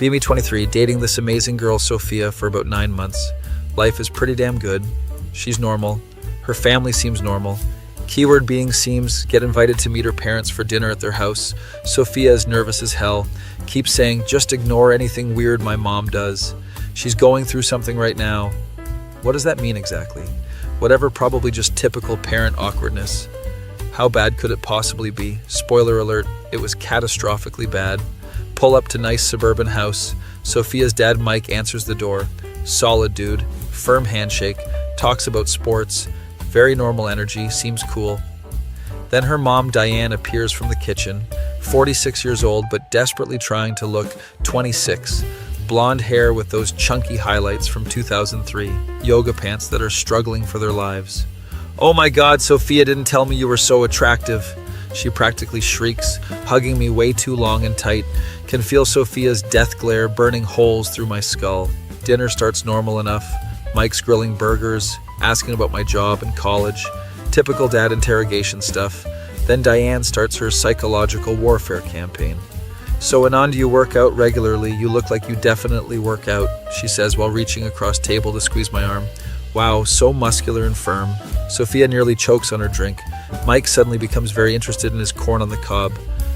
BME 23, dating this amazing girl Sophia for about 9 months. Life is pretty damn good. She's normal. Her family seems normal. Keyword being seems. Get invited to meet her parents for dinner at their house. Sophia is nervous as hell. Keeps saying, just ignore anything weird my mom does. She's going through something right now. What does that mean exactly? Whatever, probably just typical parent awkwardness. How bad could it possibly be? Spoiler alert, it was catastrophically bad. Pull up to nice suburban house. Sophia's dad Mike answers the door. Solid dude, firm handshake, talks about sports, very normal energy, seems cool. Then her mom Diane appears from the kitchen, 46 years old but desperately trying to look 26. Blonde hair with those chunky highlights from 2003, yoga pants that are struggling for their lives. Oh my God, Sophia didn't tell me you were so attractive. She practically shrieks, hugging me way too long and tight. Can feel Sophia's death glare burning holes through my skull. Dinner starts normal enough. Mike's grilling burgers, asking about my job and college. Typical dad interrogation stuff. Then Diane starts her psychological warfare campaign. So Anand, do you work out regularly? You look like you definitely work out, she says while reaching across table to squeeze my arm. Wow, so muscular and firm. Sophia nearly chokes on her drink. Mike suddenly becomes very interested in his corn on the cob.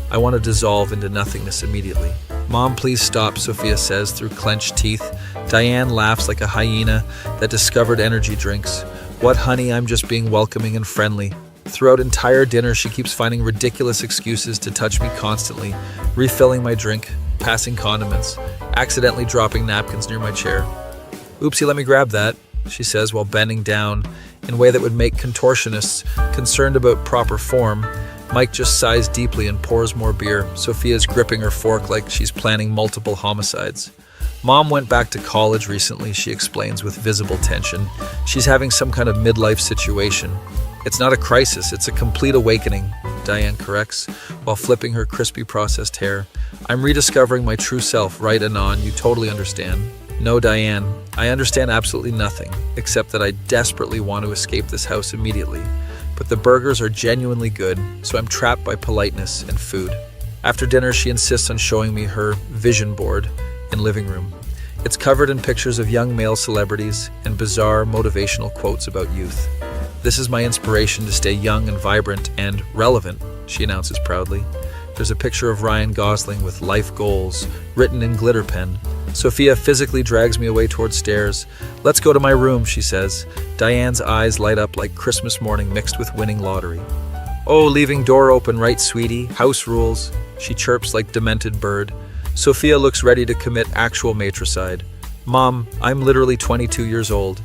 I want to dissolve into nothingness immediately. Mom, please stop, Sophia says through clenched teeth. Diane laughs like a hyena that discovered energy drinks. What, honey, I'm just being welcoming and friendly. Throughout entire dinner, she keeps finding ridiculous excuses to touch me constantly, refilling my drink, passing condiments, accidentally dropping napkins near my chair. Oopsie, let me grab that, she says while bending down in a way that would make contortionists concerned about proper form. Mike just sighs deeply and pours more beer. Sophia's gripping her fork like she's planning multiple homicides. Mom went back to college recently, she explains with visible tension. She's having some kind of midlife situation. It's not a crisis, it's a complete awakening, Diane corrects, while flipping her crispy processed hair. I'm rediscovering my true self, right, Anand? You totally understand. No, Diane, I understand absolutely nothing, except that I desperately want to escape this house immediately. But the burgers are genuinely good, so I'm trapped by politeness and food. After dinner, she insists on showing me her vision board in living room. It's covered in pictures of young male celebrities and bizarre motivational quotes about youth. This is my inspiration to stay young and vibrant and relevant, she announces proudly. There's a picture of Ryan Gosling with life goals written in glitter pen. Sophia physically drags me away towards stairs. Let's go to my room, she says. Diane's eyes light up like Christmas morning mixed with winning lottery. Oh, leaving door open, right, sweetie? House rules, she chirps like demented bird. Sophia looks ready to commit actual matricide. Mom, I'm literally 22 years old.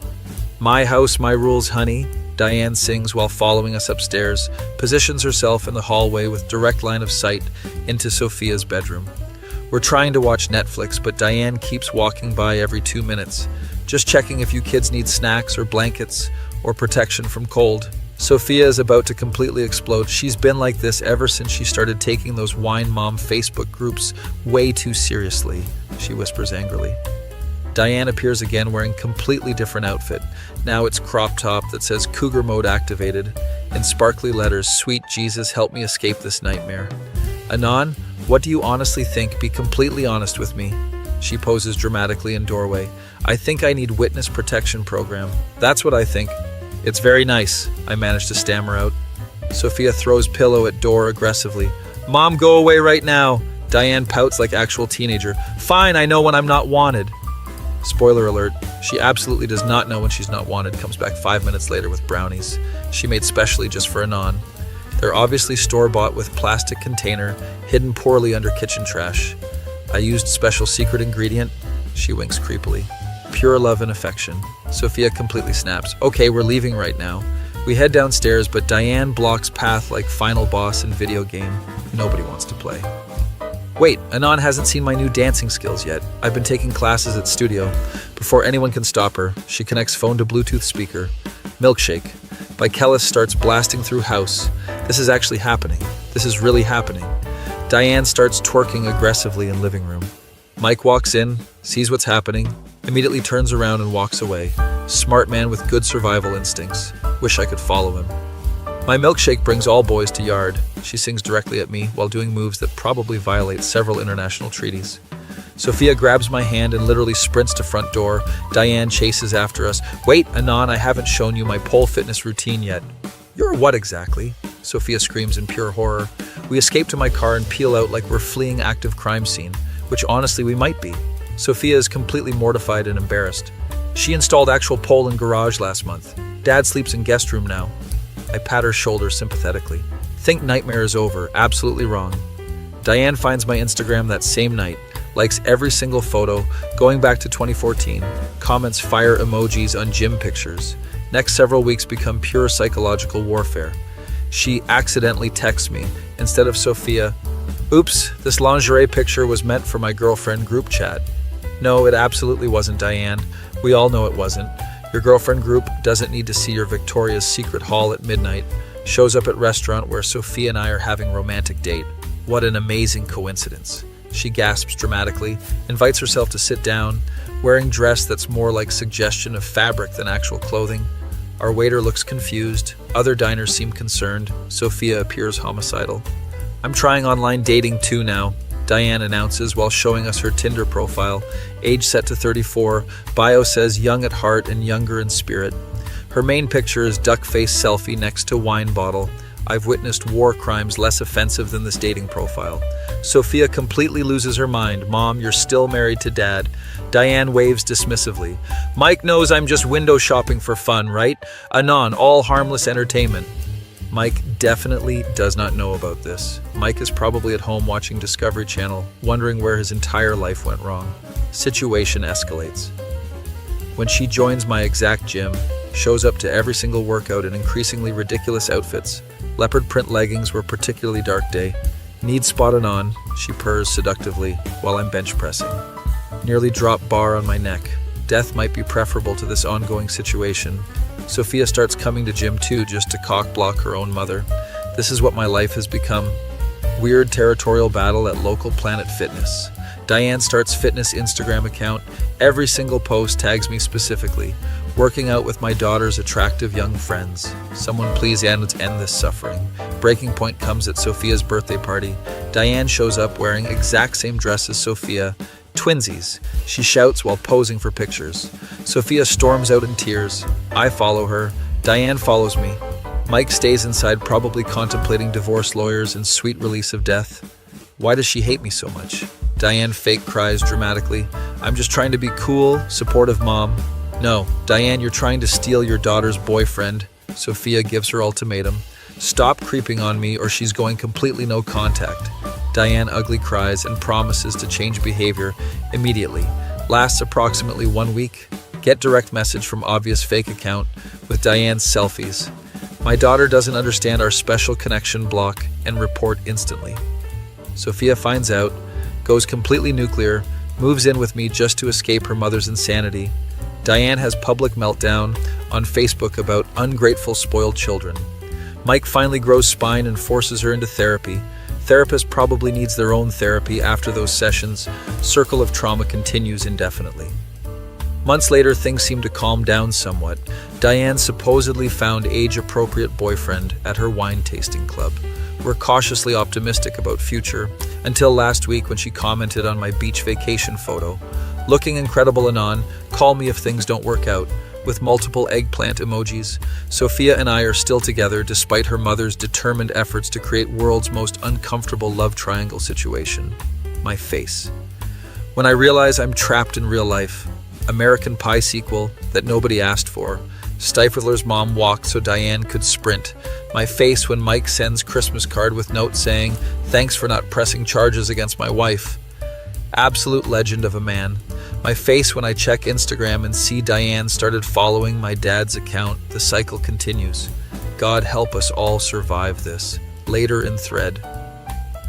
My house, my rules, honey, Diane sings while following us upstairs, positions herself in the hallway with direct line of sight into Sophia's bedroom. We're trying to watch Netflix, but Diane keeps walking by every 2 minutes, just checking if you kids need snacks or blankets or protection from cold. Sophia is about to completely explode. She's been like this ever since she started taking those Wine Mom Facebook groups way too seriously, she whispers angrily. Diane appears again wearing completely different outfit. Now it's crop top that says Cougar Mode activated. In sparkly letters, sweet Jesus, help me escape this nightmare. Anand, what do you honestly think? Be completely honest with me. She poses dramatically in doorway. I think I need witness protection program. That's what I think. It's very nice, I manage to stammer out. Sophia throws pillow at door aggressively. Mom, go away right now. Diane pouts like actual teenager. Fine, I know when I'm not wanted. Spoiler alert, she absolutely does not know when she's not wanted, comes back 5 minutes later with brownies. She made specially just for Anand. They're obviously store-bought with plastic container, hidden poorly under kitchen trash. I used special secret ingredient, she winks creepily. Pure love and affection. Sophia completely snaps. Okay, we're leaving right now. We head downstairs, but Diane blocks path like final boss in video game. Nobody wants to play. Wait, Anand hasn't seen my new dancing skills yet. I've been taking classes at studio. Before anyone can stop her, she connects phone to Bluetooth speaker. Milkshake by Kellis starts blasting through house. This is actually happening. This is really happening. Diane starts twerking aggressively in living room. Mike walks in, sees what's happening, immediately turns around and walks away. Smart man with good survival instincts. Wish I could follow him. My milkshake brings all boys to yard. She sings directly at me while doing moves that probably violate several international treaties. Sophia grabs my hand and literally sprints to front door. Diane chases after us. Wait, Anon, I haven't shown you my pole fitness routine yet. You're what exactly? Sophia screams in pure horror. We escape to my car and peel out like we're fleeing active crime scene, which honestly we might be. Sophia is completely mortified and embarrassed. She installed actual pole in garage last month. Dad sleeps in guest room now. I pat her shoulder sympathetically. Think nightmare is over. Absolutely wrong. Diane finds my Instagram that same night, likes every single photo, going back to 2014, comments fire emojis on gym pictures. Next several weeks become pure psychological warfare. She accidentally texts me, instead of Sophia, "Oops, this lingerie picture was meant for my girlfriend group chat." No, it absolutely wasn't, Diane. We all know it wasn't. Your girlfriend group doesn't need to see your Victoria's Secret haul at midnight. Shows up at restaurant where Sophia and I are having romantic date. What an amazing coincidence. She gasps dramatically, invites herself to sit down, wearing dress that's more like suggestion of fabric than actual clothing. Our waiter looks confused. Other diners seem concerned. Sophia appears homicidal. I'm trying online dating too now, Diane announces while showing us her Tinder profile. Age set to 34, bio says young at heart and younger in spirit. Her main picture is duck-face selfie next to wine bottle. I've witnessed war crimes less offensive than this dating profile. Sophia completely loses her mind. Mom, you're still married to Dad. Diane waves dismissively. Mike knows I'm just window shopping for fun, right? Anon, all harmless entertainment. Mike definitely does not know about this. Mike is probably at home watching Discovery Channel, wondering where his entire life went wrong. Situation escalates. When she joins my exact gym, shows up to every single workout in increasingly ridiculous outfits. Leopard print leggings were particularly dark day. Need spotted on, she purrs seductively while I'm bench pressing. Nearly drop bar on my neck. Death might be preferable to this ongoing situation. Sophia starts coming to gym too just to cock block her own mother. This is what my life has become. Weird territorial battle at local Planet Fitness. Diane starts fitness Instagram account. Every single post tags me specifically. Working out with my daughter's attractive young friends. Someone please end this suffering. Breaking point comes at Sophia's birthday party. Diane shows up wearing exact same dress as Sophia. Twinsies. She shouts while posing for pictures. Sophia storms out in tears. I follow her. Diane follows me. Mike stays inside, probably contemplating divorce lawyers and sweet release of death. Why does she hate me so much? Diane fake cries dramatically. I'm just trying to be cool, supportive mom. No, Diane, you're trying to steal your daughter's boyfriend. Sophia gives her ultimatum. Stop creeping on me or she's going completely no contact. Diane ugly cries and promises to change behavior immediately. Lasts approximately 1 week. Get direct message from obvious fake account with Diane's selfies. My daughter doesn't understand our special connection block and report instantly. Sophia finds out, goes completely nuclear, moves in with me just to escape her mother's insanity. Diane has public meltdown on Facebook about ungrateful, spoiled children. Mike finally grows spine and forces her into therapy. Therapist probably needs their own therapy after those sessions. Circle of trauma continues indefinitely. Months later, things seem to calm down somewhat. Diane supposedly found age-appropriate boyfriend at her wine tasting club. We're cautiously optimistic about future, until last week when she commented on my beach vacation photo. Looking incredible Anon, call me if things don't work out, with multiple eggplant emojis. Sophia and I are still together despite her mother's determined efforts to create world's most uncomfortable love triangle situation. My face. When I realize I'm trapped in real life, American Pie sequel that nobody asked for, Stifler's mom walked so Diane could sprint. My face when Mike sends Christmas card with note saying, thanks for not pressing charges against my wife. Absolute legend of a man. My face when I check Instagram and see Diane started following my dad's account. The cycle continues. God help us all survive this. Later in thread.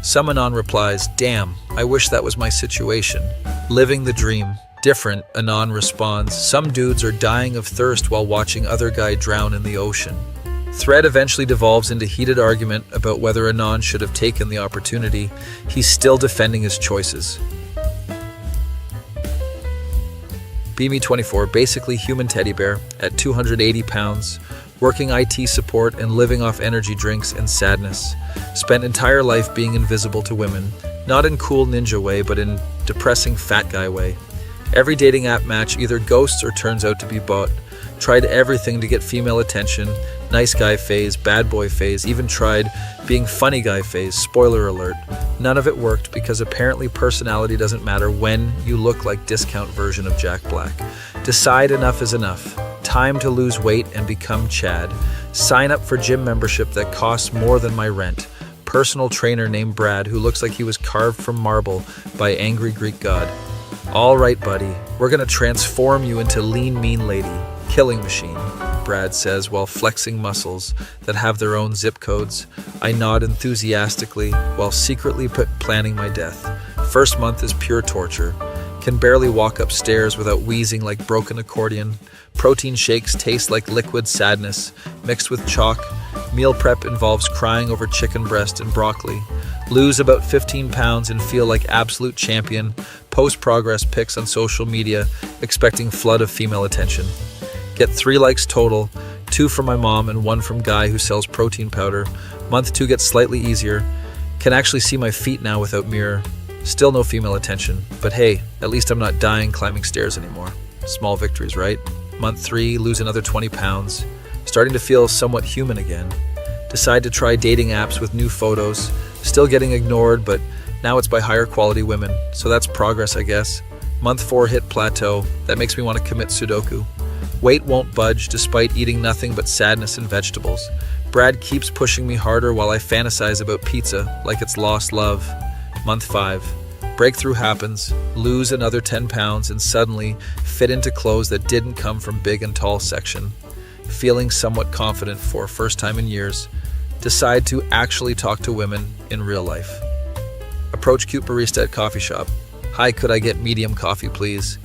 Some Anon replies, damn, I wish that was my situation. Living the dream. Different, Anon responds, some dudes are dying of thirst while watching other guy drown in the ocean. Thread eventually devolves into heated argument about whether Anon should have taken the opportunity. He's still defending his choices. BME24, basically human teddy bear, at 280 pounds, working IT support and living off energy drinks and sadness. Spent entire life being invisible to women, not in cool ninja way, but in depressing fat guy way. Every dating app match either ghosts or turns out to be bought. Tried everything to get female attention, nice guy phase, bad boy phase, even tried being funny guy phase, spoiler alert. None of it worked because apparently personality doesn't matter when you look like discount version of Jack Black. Decide enough is enough. Time to lose weight and become Chad. Sign up for gym membership that costs more than my rent. Personal trainer named Brad who looks like he was carved from marble by angry Greek god. All right, buddy, we're gonna transform you into lean, mean lady. Killing machine, Brad says while flexing muscles that have their own zip codes. I nod enthusiastically while secretly planning my death. First month is pure torture. Can barely walk upstairs without wheezing like broken accordion. Protein shakes taste like liquid sadness mixed with chalk. Meal prep involves crying over chicken breast and broccoli. Lose about 15 pounds and feel like absolute champion. Post progress pics on social media, expecting flood of female attention. Get 3 likes total, 2 from my mom and 1 from guy who sells protein powder. Month 2 gets slightly easier. Can actually see my feet now without mirror. Still no female attention, but hey, at least I'm not dying climbing stairs anymore. Small victories, right? Month 3, lose another 20 pounds. Starting to feel somewhat human again. Decide to try dating apps with new photos. Still getting ignored, but now it's by higher quality women, so that's progress, I guess. Month 4 hit plateau. That makes me want to commit Sudoku. Weight won't budge despite eating nothing but sadness and vegetables. Brad keeps pushing me harder while I fantasize about pizza like it's lost love. Month 5. Breakthrough happens, lose another 10 pounds and suddenly fit into clothes that didn't come from big and tall section. Feeling somewhat confident for first time in years. Decide to actually talk to women in real life. Approach cute barista at coffee shop. Hi, could I get medium coffee, please?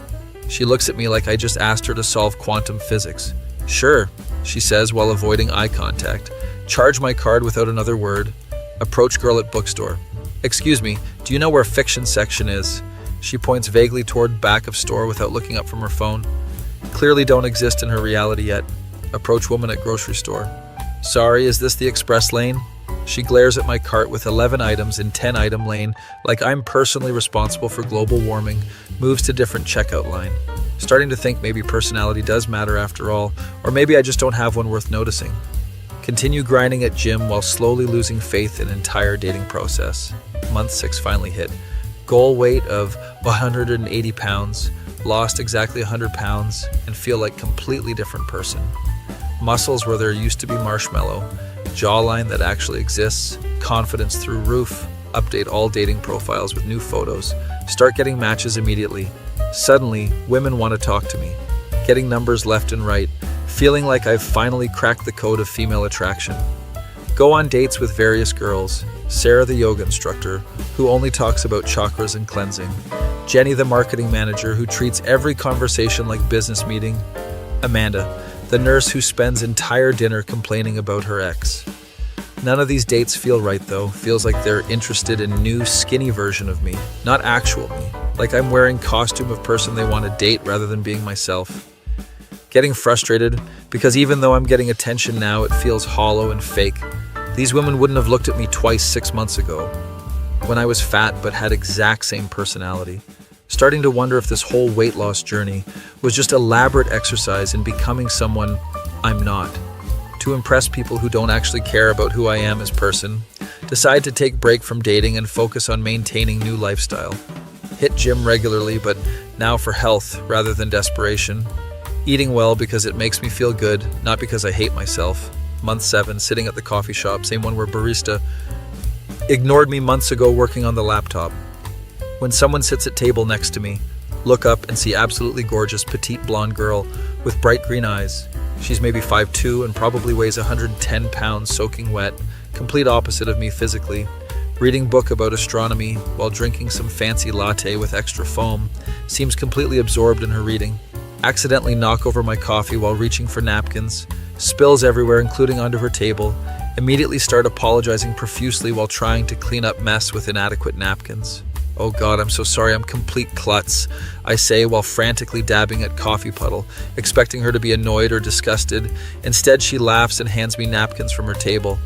She looks at me like I just asked her to solve quantum physics. Sure, she says while avoiding eye contact. Charge my card without another word. Approach girl at bookstore. Excuse me, do you know where fiction section is? She points vaguely toward back of store without looking up from her phone. Clearly don't exist in her reality yet. Approach woman at grocery store. Sorry, is this the express lane? She glares at my cart with 11 items in 10-item lane like I'm personally responsible for global warming, moves to different checkout line. Starting to think maybe personality does matter after all, or maybe I just don't have one worth noticing. Continue grinding at gym while slowly losing faith in entire dating process. Month 6 finally hit. Goal weight of 180 pounds, lost exactly 100 pounds, and feel like completely different person. Muscles where there used to be marshmallow, jawline that actually exists, confidence through roof, update all dating profiles with new photos, start getting matches immediately. Suddenly, women want to talk to me, getting numbers left and right, feeling like I've finally cracked the code of female attraction. Go on dates with various girls, Sarah the yoga instructor, who only talks about chakras and cleansing, Jenny the marketing manager who treats every conversation like business meeting, Amanda, the nurse who spends entire dinner complaining about her ex. None of these dates feel right though. Feels like they're interested in new skinny version of me, not actual me. Like I'm wearing costume of person they want to date rather than being myself. Getting frustrated because even though I'm getting attention now, it feels hollow and fake. These women wouldn't have looked at me twice 6 months ago when I was fat but had exact same personality. Starting to wonder if this whole weight loss journey was just elaborate exercise in becoming someone I'm not. To impress people who don't actually care about who I am as person. Decide to take break from dating and focus on maintaining new lifestyle. Hit gym regularly, but now for health rather than desperation. Eating well because it makes me feel good, not because I hate myself. Month 7, sitting at the coffee shop, same one where barista ignored me months ago working on the laptop. When someone sits at table next to me, look up and see absolutely gorgeous petite blonde girl with bright green eyes. She's maybe 5'2" and probably weighs 110 pounds soaking wet, complete opposite of me physically. Reading book about astronomy while drinking some fancy latte with extra foam, seems completely absorbed in her reading. Accidentally knock over my coffee while reaching for napkins, spills everywhere including onto her table, immediately start apologizing profusely while trying to clean up mess with inadequate napkins. Oh God, I'm so sorry, I'm complete klutz, I say while frantically dabbing at coffee puddle, expecting her to be annoyed or disgusted. Instead, she laughs and hands me napkins from her table.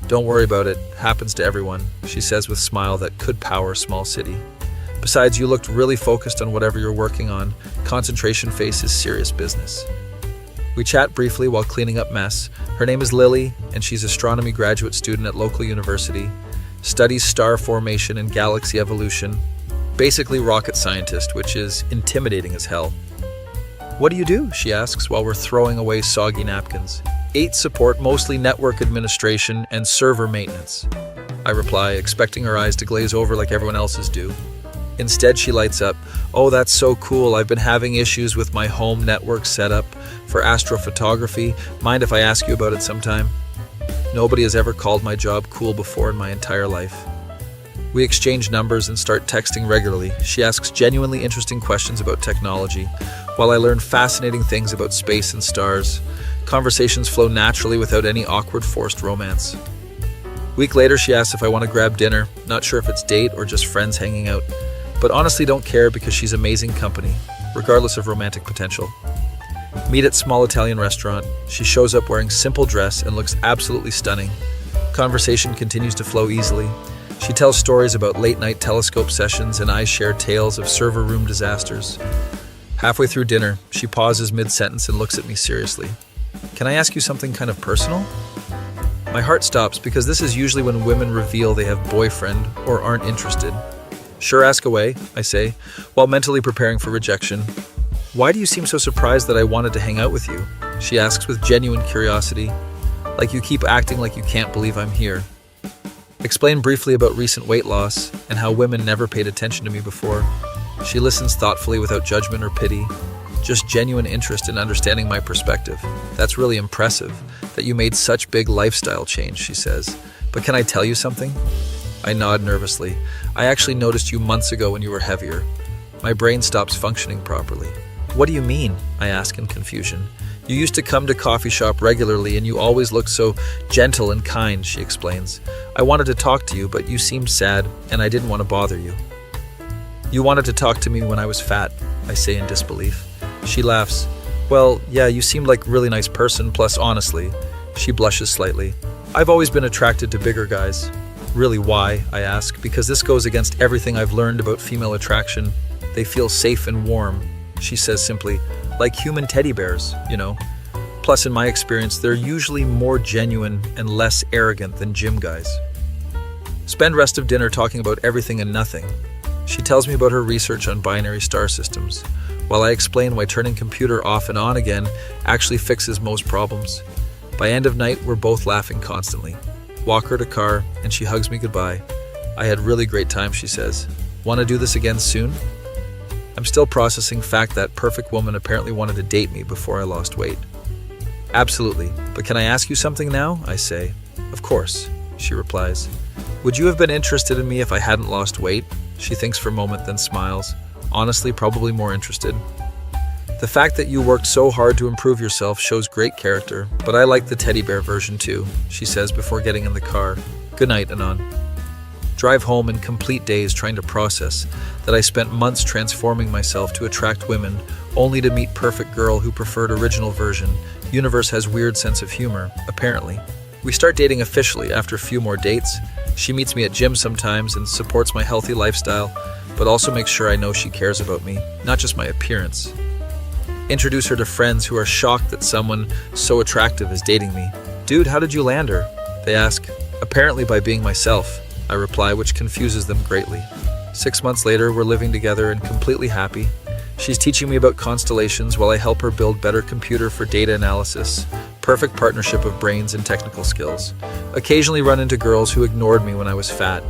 Don't worry about it, happens to everyone, she says with a smile that could power a small city. Besides, you looked really focused on whatever you're working on. Concentration face is serious business. We chat briefly while cleaning up mess. Her name is Lily, and she's astronomy graduate student at local university. Studies star formation and galaxy evolution. Basically rocket scientist, which is intimidating as hell. What do you do? She asks while we're throwing away soggy napkins. 8 support, mostly network administration and server maintenance. I reply, expecting her eyes to glaze over like everyone else's do. Instead, she lights up. Oh, that's so cool. I've been having issues with my home network setup for astrophotography. Mind if I ask you about it sometime? Nobody has ever called my job cool before in my entire life. We exchange numbers and start texting regularly. She asks genuinely interesting questions about technology, while I learn fascinating things about space and stars. Conversations flow naturally without any awkward forced romance. Week later, she asks if I want to grab dinner. Not sure if it's date or just friends hanging out, but honestly don't care because she's amazing company, regardless of romantic potential. Meet at small Italian restaurant. She shows up wearing simple dress and looks absolutely stunning. Conversation continues to flow easily. She tells stories about late-night telescope sessions and I share tales of server room disasters. Halfway through dinner, she pauses mid-sentence and looks at me seriously. Can I ask you something kind of personal? My heart stops because this is usually when women reveal they have boyfriend or aren't interested. Sure, ask away, I say, while mentally preparing for rejection. Why do you seem so surprised that I wanted to hang out with you? She asks with genuine curiosity, like you keep acting like you can't believe I'm here. Explain briefly about recent weight loss and how women never paid attention to me before. She listens thoughtfully without judgment or pity, just genuine interest in understanding my perspective. That's really impressive that you made such big lifestyle change, she says. But can I tell you something? I nod nervously. I actually noticed you months ago when you were heavier. My brain stops functioning properly. What do you mean? I ask in confusion. You used to come to coffee shop regularly and you always looked so gentle and kind, she explains. I wanted to talk to you, but you seemed sad and I didn't want to bother you. You wanted to talk to me when I was fat, I say in disbelief. She laughs. Well, yeah, you seemed like a really nice person, plus honestly. She blushes slightly. I've always been attracted to bigger guys. Really, why? I ask, because this goes against everything I've learned about female attraction. They feel safe and warm, she says simply, like human teddy bears, you know. Plus, in my experience, they're usually more genuine and less arrogant than gym guys. Spend rest of dinner talking about everything and nothing. She tells me about her research on binary star systems, while I explain why turning computer off and on again actually fixes most problems. By end of night, we're both laughing constantly. Walk her to car, and she hugs me goodbye. I had really great time, she says. Want to do this again soon? I'm still processing fact that perfect woman apparently wanted to date me before I lost weight. Absolutely, but can I ask you something now? I say. Of course, she replies. Would you have been interested in me if I hadn't lost weight? She thinks for a moment, then smiles. Honestly, probably more interested. The fact that you worked so hard to improve yourself shows great character, but I like the teddy bear version too, she says before getting in the car. Good night, Anon. Drive home in complete daze trying to process that I spent months transforming myself to attract women, only to meet perfect girl who preferred original version. Universe has weird sense of humor, apparently. We start dating officially after a few more dates. She meets me at gym sometimes and supports my healthy lifestyle, but also makes sure I know she cares about me, not just my appearance. Introduce her to friends who are shocked that someone so attractive is dating me. Dude, how did you land her? They ask. Apparently by being myself, I reply, which confuses them greatly. 6 months later, we're living together and completely happy. She's teaching me about constellations while I help her build better computer for data analysis. Perfect partnership of brains and technical skills. Occasionally run into girls who ignored me when I was fat,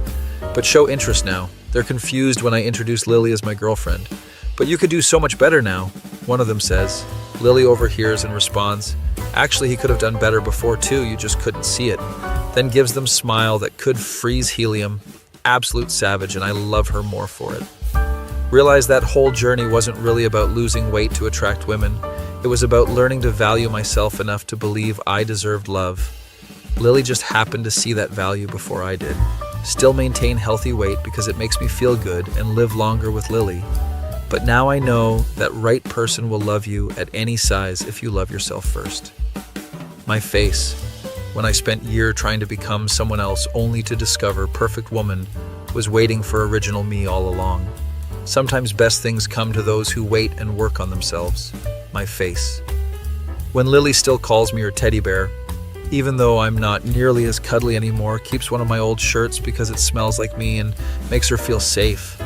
but show interest now. They're confused when I introduce Lily as my girlfriend. But you could do so much better now, one of them says. Lily overhears and responds, actually he could have done better before too, you just couldn't see it. Then gives them smile that could freeze helium. Absolute savage, and I love her more for it. Realize that whole journey wasn't really about losing weight to attract women. It was about learning to value myself enough to believe I deserved love. Lily just happened to see that value before I did. Still maintain healthy weight because it makes me feel good and live longer with Lily. But now I know that right person will love you at any size if you love yourself first. My face, when I spent years trying to become someone else only to discover perfect woman was waiting for original me all along. Sometimes best things come to those who wait and work on themselves. My face. When Lily still calls me her teddy bear, even though I'm not nearly as cuddly anymore, keeps one of my old shirts because it smells like me and makes her feel safe.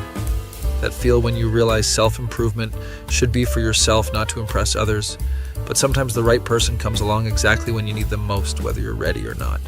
That feel when you realize self-improvement should be for yourself, not to impress others. But sometimes the right person comes along exactly when you need them most, whether you're ready or not.